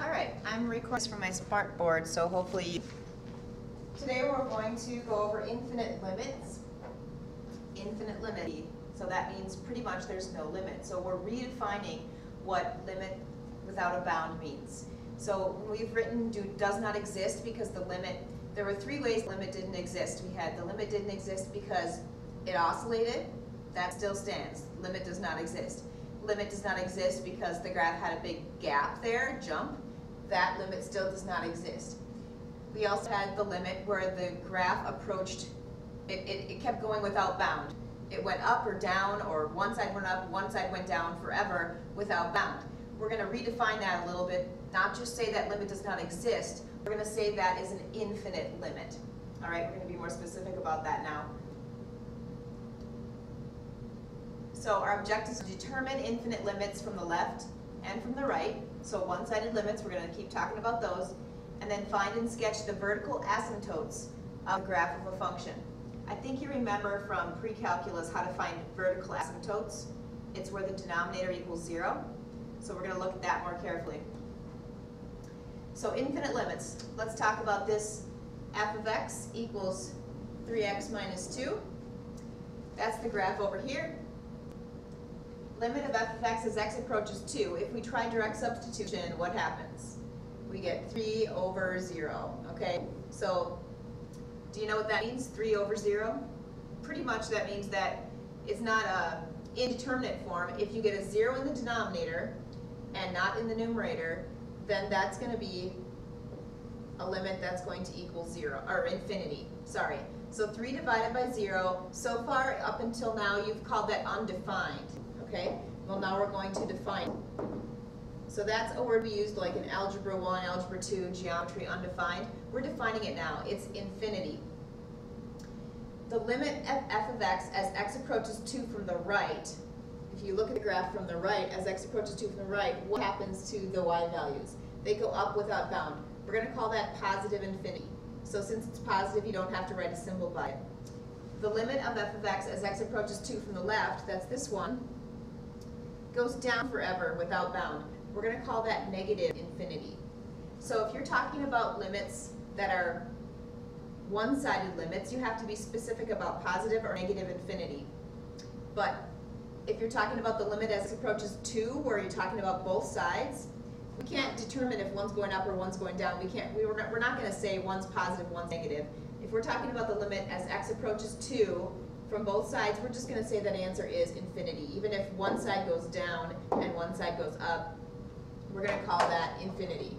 Alright, I'm recording from my smartboard, so hopefully today we're going to go over infinite limits. Infinite limit. So that means pretty much there's no limit. So we're redefining what limit without a bound means. So we've written does not exist because the limit, there were three ways the limit didn't exist. We had the limit didn't exist because it oscillated. That still stands. Limit does not exist. Limit does not exist because the graph had a big gap there, jump. That limit still does not exist. We also had the limit where the graph approached, it kept going without bound. It went up or down, or one side went up, one side went down forever without bound. We're going to redefine that a little bit, not just say that limit does not exist, we're going to say that is an infinite limit. All right, we're going to be more specific about that now. So our objective is to determine infinite limits from the left and from the right. So one-sided limits, we're going to keep talking about those. And then find and sketch the vertical asymptotes of the graph of a function. I think you remember from pre-calculus how to find vertical asymptotes. It's where the denominator equals 0. So we're going to look at that more carefully. So infinite limits. Let's talk about this. F of x equals 3x minus 2. That's the graph over here. Limit of f of x as x approaches 2. If we try direct substitution, what happens? We get 3 over 0, okay? So, do you know what that means, 3 over 0? Pretty much that means that it's not a indeterminate form. If you get a 0 in the denominator and not in the numerator, then that's going to be a limit that's going to equal 0, or infinity, sorry. So 3 divided by 0, so far up until now you've called that undefined. Okay, well now we're going to define. So that's a word we used like in Algebra 1, Algebra 2, Geometry, undefined. We're defining it now. It's infinity. The limit of f of x as x approaches 2 from the right, if you look at the graph from the right, as x approaches 2 from the right, what happens to the y values? They go up without bound. We're going to call that positive infinity. So since it's positive, you don't have to write a symbol by it. The limit of f of x as x approaches 2 from the left, that's this one, goes down forever without bound. We're going to call that negative infinity. So if you're talking about limits that are one-sided limits, you have to be specific about positive or negative infinity. But if you're talking about the limit as it approaches 2, where you're talking about both sides, we can't determine if one's going up or one's going down. We're not going to say one's positive, one's negative. If we're talking about the limit as x approaches 2, from both sides, we're just going to say that answer is infinity. Even if one side goes down and one side goes up, we're going to call that infinity.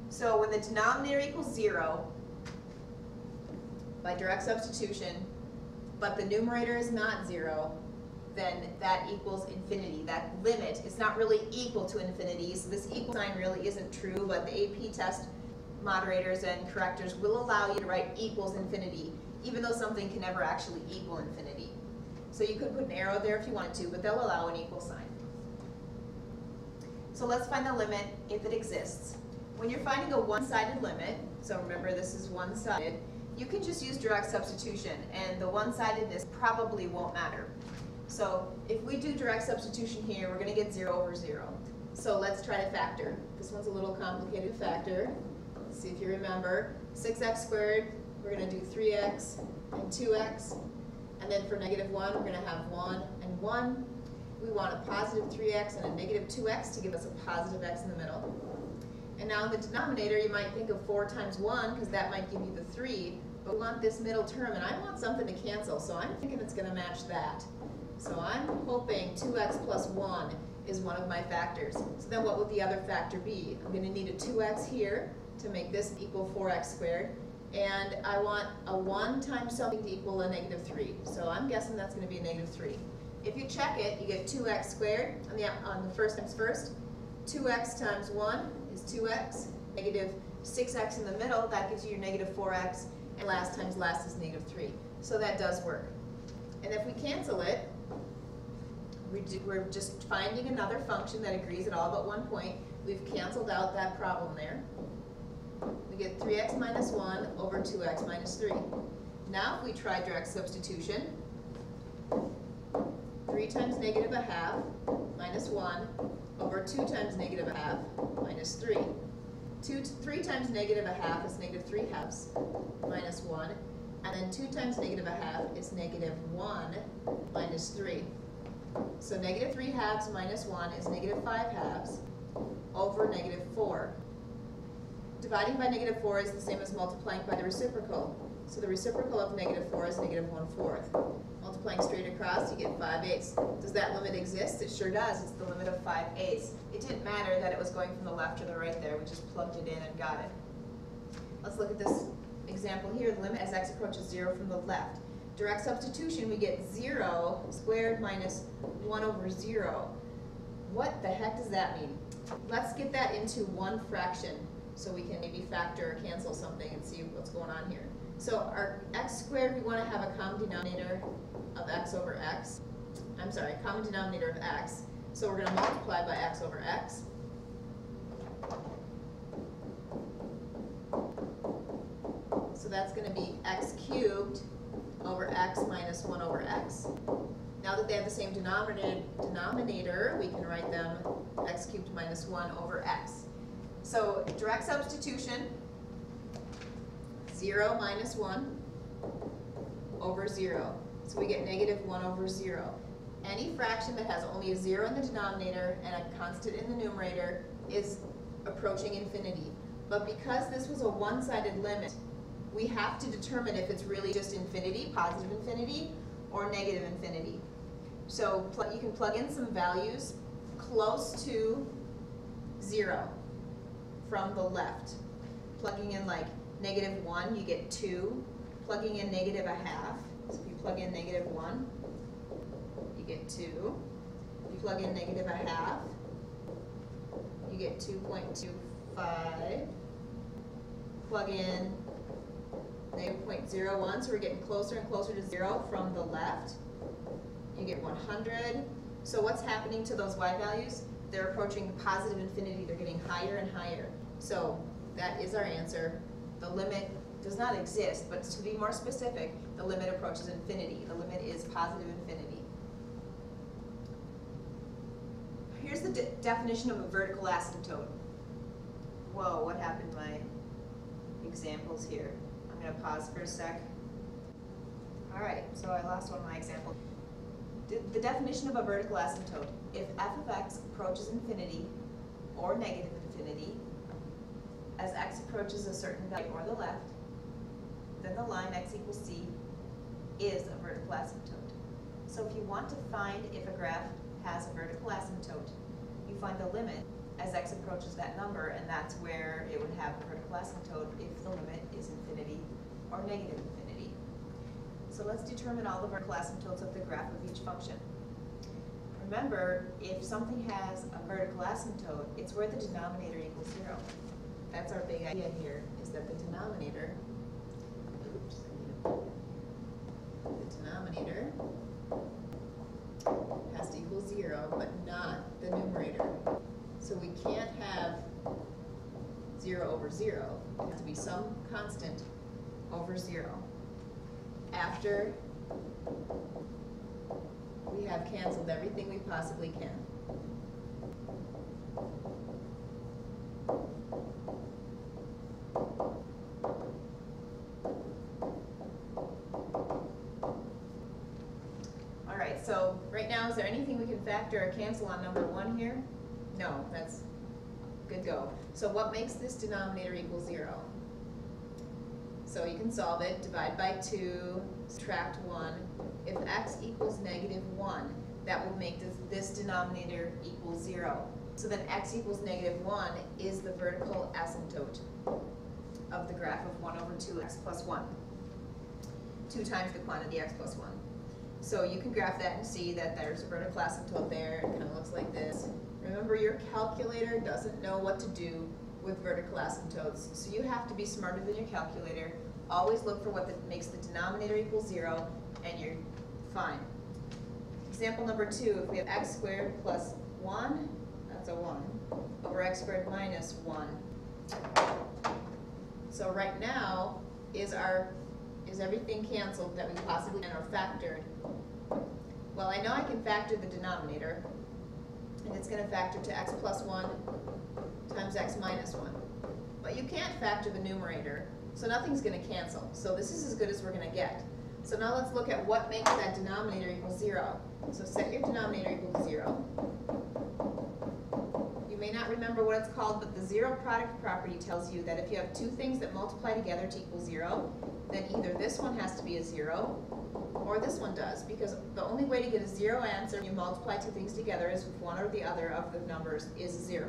So when the denominator equals 0, by direct substitution, but the numerator is not 0, then that equals infinity. That limit is not really equal to infinity, so this equal sign really isn't true, but the AP test moderators and correctors will allow you to write equals infinity, even though something can never actually equal infinity. So you could put an arrow there if you wanted to, but they'll allow an equal sign. So let's find the limit if it exists. When you're finding a one-sided limit, so remember this is one-sided, you can just use direct substitution, and the one-sidedness probably won't matter. So if we do direct substitution here, we're going to get 0 over 0. So let's try to factor. This one's a little complicated to factor. Let's see if you remember. 6x squared, we're going to do 3x and 2x. And then for negative 1, we're going to have 1 and 1. We want a positive 3x and a negative 2x to give us a positive x in the middle. And now in the denominator, you might think of 4 times 1, because that might give you the 3. But we want this middle term, and I want something to cancel, so I'm thinking it's going to match that. So I'm hoping 2x plus 1 is one of my factors. So then what would the other factor be? I'm going to need a 2x here to make this equal 4x squared. And I want a 1 times something to equal a negative 3. So I'm guessing that's going to be a negative 3. If you check it, you get 2x squared on the first times first. 2x times 1 is 2x. Negative 6x in the middle, that gives you your negative 4x. And last times last is negative 3. So that does work. And if we cancel it, we're just finding another function that agrees at all but one point. We've canceled out that problem there. We get 3x minus 1 over 2x minus 3. Now if we try direct substitution, 3 times negative a half minus 1 over 2 times negative a half minus 3. 3 times negative a half is negative 3 halves minus 1. And then 2 times negative a half is negative 1 minus 3. So negative 3 halves minus 1 is negative 5 halves over negative 4. Dividing by negative 4 is the same as multiplying by the reciprocal. So the reciprocal of negative 4 is negative 1/4. Multiplying straight across, you get 5/8. Does that limit exist? It sure does. It's the limit of 5/8. It didn't matter that it was going from the left or the right there. We just plugged it in and got it. Let's look at this example here. The limit as x approaches 0 from the left. Direct substitution, we get 0 squared minus 1 over 0. What the heck does that mean? Let's get that into one fraction so we can maybe factor or cancel something and see what's going on here. So our x squared, we want to have a common denominator of x over x. I'm sorry, common denominator of x. So we're going to multiply by x over x. So that's going to be x cubed over x minus 1 over x. Now that they have the same denominator, we can write them x cubed minus 1 over x. So direct substitution, 0 minus 1 over 0. So we get negative 1 over 0. Any fraction that has only a 0 in the denominator and a constant in the numerator is approaching infinity. But because this was a one-sided limit, we have to determine if it's really just infinity, positive infinity, or negative infinity. So you can plug in some values close to 0 from the left. Plugging in like negative 1, you get 2. Plugging in negative a half, so if you plug in negative 1, you get 2. You plug in negative a half, you get 2.25. Plug in negative 0.01, so we're getting closer and closer to 0 from the left. You get 100. So what's happening to those y values? They're approaching positive infinity. They're getting higher and higher. So that is our answer. The limit does not exist, but to be more specific, the limit approaches infinity. The limit is positive infinity. Here's the definition of a vertical asymptote. Whoa, what happened to my examples here? I'm going to pause for a sec. All right, so I lost one of my examples. The definition of a vertical asymptote: if f of x approaches infinity or negative infinity, as x approaches a certain value or the left, then the line x equals c is a vertical asymptote. So if you want to find if a graph has a vertical asymptote, you find the limit as x approaches that number, and that's where it would have a vertical asymptote if the limit is infinity or negative infinity. So let's determine all the vertical asymptotes of the graph of each function. Remember, if something has a vertical asymptote, it's where the denominator equals 0. That's our big idea here, is that the denominator, has to equal 0, but not the numerator. So we can't have 0 over 0. It has to be some constant over 0. After we have canceled everything we possibly can. All right, so right now, is there anything we can factor or cancel on number 1 here? No, that's good go. So what makes this denominator equal 0? So you can solve it. Divide by 2, subtract 1. If x equals negative 1, that will make this denominator equal 0. So then x equals negative 1 is the vertical asymptote of the graph of 1 over 2x plus 1. 2 times the quantity x plus 1. So you can graph that and see that there's a vertical asymptote there. It kind of looks like this. Remember, your calculator doesn't know what to do with vertical asymptotes, so you have to be smarter than your calculator. Always look for what makes the denominator equal 0, and you're fine. Example number 2, if we have x squared plus 1, that's a 1, over x squared minus 1. So right now, is everything canceled that we possibly can or factored? Well, I know I can factor the denominator. and it's going to factor to x plus 1 times x minus 1. But you can't factor the numerator, so nothing's going to cancel. So this is as good as we're going to get. So now let's look at what makes that denominator equal 0. So set your denominator equal to 0. You may not remember what it's called, but the zero product property tells you that if you have two things that multiply together to equal 0, then either this one has to be a 0 or this one does, because the only way to get a 0 answer when you multiply two things together is if one or the other of the numbers is 0.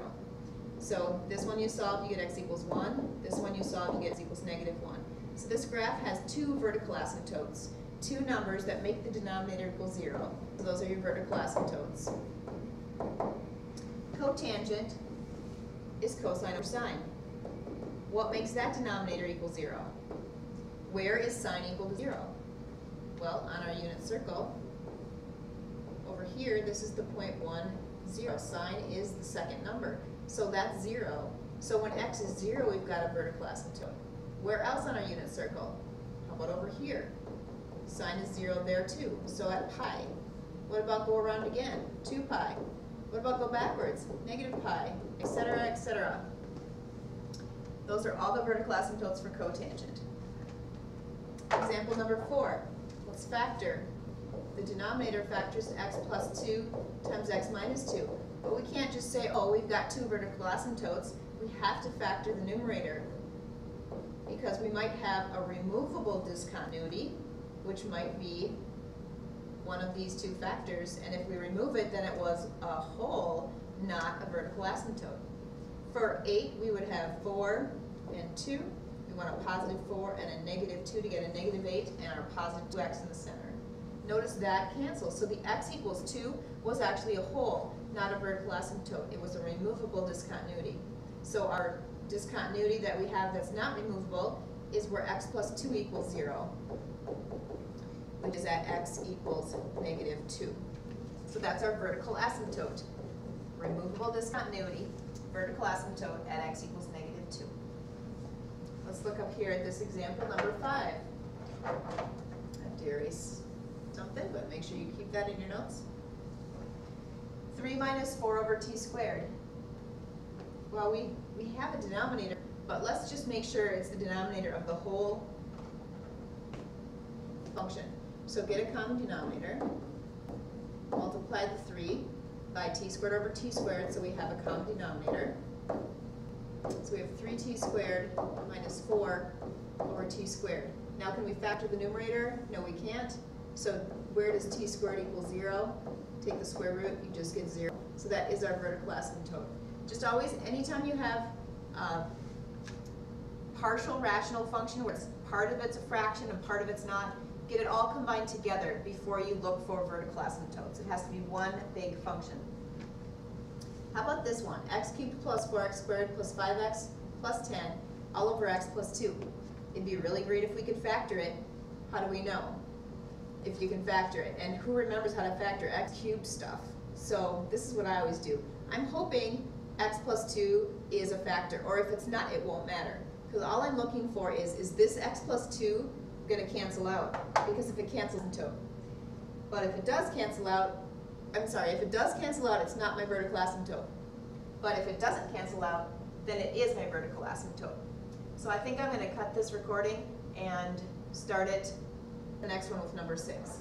So this one you solve, you get x equals 1. This one you solve, you get x equals negative 1. So this graph has two vertical asymptotes, two numbers that make the denominator equal 0. So those are your vertical asymptotes. Cotangent is cosine over sine. What makes that denominator equal 0? Where is sine equal to 0? Well, on our unit circle, over here, this is the point 1, 0. Sine is the second number, so that's 0. So when x is 0, we've got a vertical asymptote. Where else on our unit circle? How about over here? Sine is 0 there too, so at pi. What about go around again? 2 pi. What about go backwards? Negative pi, etc., etc. Those are all the vertical asymptotes for cotangent. Example number 4. Let's factor. The denominator factors to x plus 2 times x minus 2. But we can't just say, oh, we've got two vertical asymptotes. We have to factor the numerator, because we might have a removable discontinuity, which might be one of these two factors, and if we remove it, then it was a whole, not a vertical asymptote. For 8, we would have 4 and 2. We want a positive 4 and a negative 2 to get a negative 8, and our positive 2x in the center. Notice that cancels, so the x equals 2 was actually a whole, not a vertical asymptote. It was a removable discontinuity. So our discontinuity that we have that's not removable is where x plus 2 equals 0, which is at x equals negative 2. So that's our vertical asymptote. Removable discontinuity, vertical asymptote at x equals negative 2. Let's look up here at this example number 5. I have to erase something, but make sure you keep that in your notes. 3 minus 4 over t squared. Well, we have a denominator, but let's just make sure it's the denominator of the whole function. So get a common denominator, multiply the 3 by t squared over t squared, so we have a common denominator. So we have 3t squared minus 4 over t squared. Now can we factor the numerator? No, we can't. So where does t squared equal 0? Take the square root, you just get 0. So that is our vertical asymptote. Just always, anytime you have a partial rational function where part of it's a fraction and part of it's not, get it all combined together before you look for vertical asymptotes. It has to be one big function. How about this one? X cubed plus 4x squared plus 5x plus 10 all over x plus 2. It'd be really great if we could factor it. How do we know if you can factor it? And who remembers how to factor x cubed stuff? So this is what I always do. I'm hoping x plus 2 is a factor, or if it's not, it won't matter. Because all I'm looking for is this x plus 2 going to cancel out? Because if it cancels into, but if it does cancel out, if it does cancel out, it's not my vertical asymptote. But if it doesn't cancel out, then it is my vertical asymptote. So I think I'm going to cut this recording and start it, the next one with number 6.